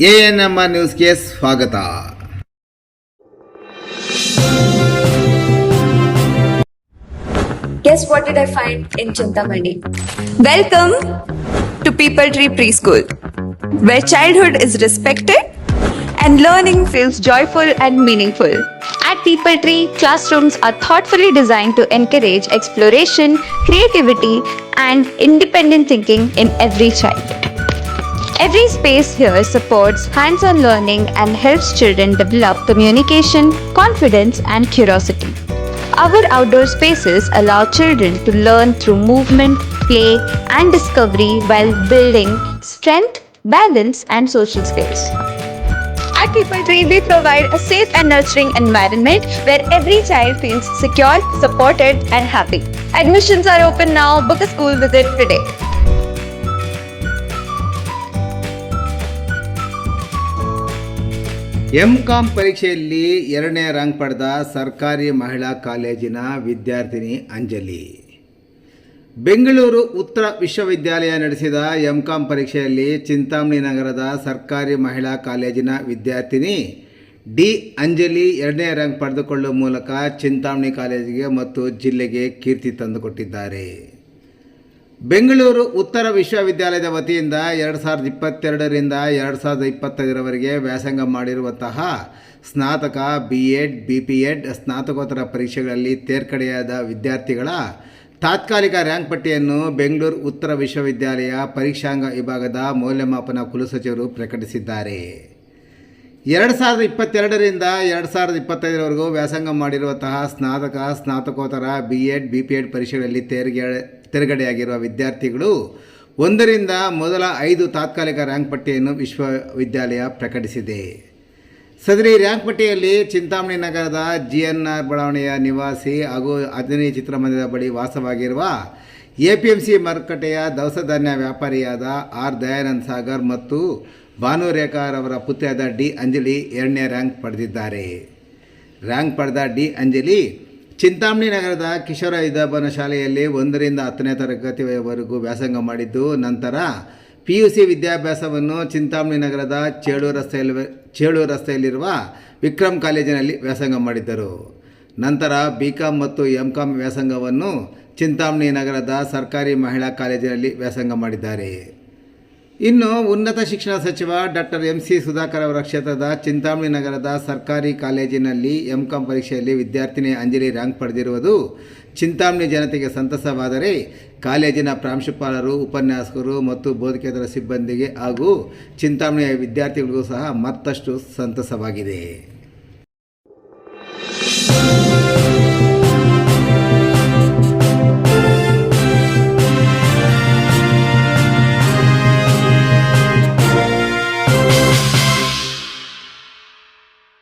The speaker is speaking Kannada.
ANMR ನ್ಯೂಸ್ಗೆ ಸ್ವಾಗತ. Guess what did I find in Chintamani? Welcome to People Tree Preschool, where childhood is respected and learning feels joyful and meaningful. At People Tree, classrooms are thoughtfully designed to encourage exploration, creativity, and independent thinking in every child. Every space here supports hands-on learning and helps children develop communication, confidence, and curiosity. Our outdoor spaces allow children to learn through movement, play, and discovery while building strength, balance, and social skills. At People Tree, we provide a safe and nurturing environment where every child feels secure, supported, and happy. Admissions are open now. Book a school visit today. MCOM ಪರೀಕ್ಷೆಯಲ್ಲಿ 2ನೇ ರ್ಯಾಂಕ್ ಪಡೆದ ಸರ್ಕಾರಿ ಮಹಿಳಾ ಕಾಲೇಜಿನ ವಿದ್ಯಾರ್ಥಿನಿ ಅಂಜಲಿ. ಬೆಂಗಳೂರು ಉತ್ತರ ವಿಶ್ವವಿದ್ಯಾಲಯ ನಡೆಸಿದ MCOM ಪರೀಕ್ಷೆಯಲ್ಲಿ ಚಿಂತಾಮಣಿ ನಗರದ ಸರ್ಕಾರಿ ಮಹಿಳಾ ಕಾಲೇಜಿನ ವಿದ್ಯಾರ್ಥಿನಿ ಡಿ ಅಂಜಲಿ 2ನೇ ರ್ಯಾಂಕ್ ಪಡೆದುಕೊಳ್ಳುವ ಮೂಲಕ ಚಿಂತಾಮಣಿ ಕಾಲೇಜಿಗೆ ಮತ್ತು ಜಿಲ್ಲೆಗೆ ಕೀರ್ತಿ ತಂದುಕೊಟ್ಟಿದ್ದಾರೆ. ಬೆಂಗಳೂರು ಉತ್ತರ ವಿಶ್ವವಿದ್ಯಾಲಯದ ವತಿಯಿಂದ 2022ರಿಂದ 2025ರವರೆಗೆ ವ್ಯಾಸಂಗ ಮಾಡಿರುವಂತಹ ಸ್ನಾತಕ, BEd, BPEd, ಸ್ನಾತಕೋತ್ತರ ಪರೀಕ್ಷೆಗಳಲ್ಲಿ ತೇರ್ಗಡೆಯಾದ ವಿದ್ಯಾರ್ಥಿಗಳ ತಾತ್ಕಾಲಿಕ ರ್ಯಾಂಕ್ ಪಟ್ಟಿಯನ್ನು ಬೆಂಗಳೂರು ಉತ್ತರ ವಿಶ್ವವಿದ್ಯಾಲಯ ಪರೀಕ್ಷಾಂಗ ವಿಭಾಗದ ಮೌಲ್ಯಮಾಪನ ಕುಲಸಚಿವರು ಪ್ರಕಟಿಸಿದ್ದಾರೆ. 2022ರಿಂದ 2025ರವರೆಗೂ ವ್ಯಾಸಂಗ ಮಾಡಿರುವಂತಹ ಸ್ನಾತಕ, ಸ್ನಾತಕೋತ್ತರ, BEd, BPEd ಪರೀಕ್ಷೆಗಳಲ್ಲಿ ತೇರ್ಗಡೆಯಾಗಿರುವ ವಿದ್ಯಾರ್ಥಿಗಳು 1ರಿಂದ ಮೊದಲ 5 ತಾತ್ಕಾಲಿಕ ರ್ಯಾಂಕ್ ಪಟ್ಟಿಯನ್ನು ವಿಶ್ವವಿದ್ಯಾಲಯ ಪ್ರಕಟಿಸಿದೆ. ಸದರಿ ರ್ಯಾಂಕ್ ಪಟ್ಟಿಯಲ್ಲಿ ಚಿಂತಾಮಣಿ ನಗರದ GNR ಬಡಾವಣೆಯ ನಿವಾಸಿ ಹಾಗೂ ಅದಿನಿ ಚಿತ್ರಮಂದಿರದ ಬಳಿ ವಾಸವಾಗಿರುವ APMC ಮಾರುಕಟ್ಟೆಯ ದವಸ ಧಾನ್ಯ ವ್ಯಾಪಾರಿಯಾದ R ದಯಾನಂದ್ ಸಾಗರ್ ಮತ್ತು ಭಾನುರೇಖಾರವರ ಪುತ್ರಿಯಾದ ಡಿ ಅಂಜಲಿ 2ನೇ ರ್ಯಾಂಕ್ ಪಡೆದಿದ್ದಾರೆ. ರ್ಯಾಂಕ್ ಪಡೆದ ಡಿ ಅಂಜಲಿ ಚಿಂತಾಮಣಿ ನಗರದ ಕಿಶೋರ ವಿದ್ಯಾಭವನ ಶಾಲೆಯಲ್ಲಿ 1ರಿಂದ 10ನೇ ತರಗತಿವರೆಗೂ ವ್ಯಾಸಂಗ ಮಾಡಿದ್ದು, ನಂತರ PUC ವಿದ್ಯಾಭ್ಯಾಸವನ್ನು ಚಿಂತಾಮಣಿ ನಗರದ ಚೇಳೂರು ರಸ್ತೆಯಲ್ಲಿರುವ ವಿಕ್ರಮ್ ಕಾಲೇಜಿನಲ್ಲಿ ವ್ಯಾಸಂಗ ಮಾಡಿದ್ದರು. ನಂತರ BCom ಮತ್ತು MCom ವ್ಯಾಸಂಗವನ್ನು ಚಿಂತಾಮಣಿ ನಗರದ ಸರ್ಕಾರಿ ಮಹಿಳಾ ಕಾಲೇಜಿನಲ್ಲಿ ವ್ಯಾಸಂಗ ಮಾಡಿದ್ದಾರೆ. ಇನ್ನು ಉನ್ನತ ಶಿಕ್ಷಣ ಸಚಿವ ಡಾಕ್ಟರ್ MC ಸುಧಾಕರ್ ಅವರ ಕ್ಷೇತ್ರದ ಚಿಂತಾಮಣಿ ನಗರದ ಸರ್ಕಾರಿ ಕಾಲೇಜಿನಲ್ಲಿ MCom ಪರೀಕ್ಷೆಯಲ್ಲಿ ವಿದ್ಯಾರ್ಥಿನಿ ಅಂಜಲಿ ರ್ಯಾಂಕ್ ಪಡೆದಿರುವುದು ಚಿಂತಾಮಣಿ ಜನತೆಗೆ ಸಂತಸವಾದರೆ, ಕಾಲೇಜಿನ ಪ್ರಾಂಶುಪಾಲರು, ಉಪನ್ಯಾಸಕರು ಮತ್ತು ಬೋಧಕೇತರ ಸಿಬ್ಬಂದಿಗೆ ಹಾಗೂ ಚಿಂತಾಮಣಿಯ ವಿದ್ಯಾರ್ಥಿಗಳಿಗೂ ಸಹ ಮತ್ತಷ್ಟು ಸಂತಸವಾಗಿದೆ.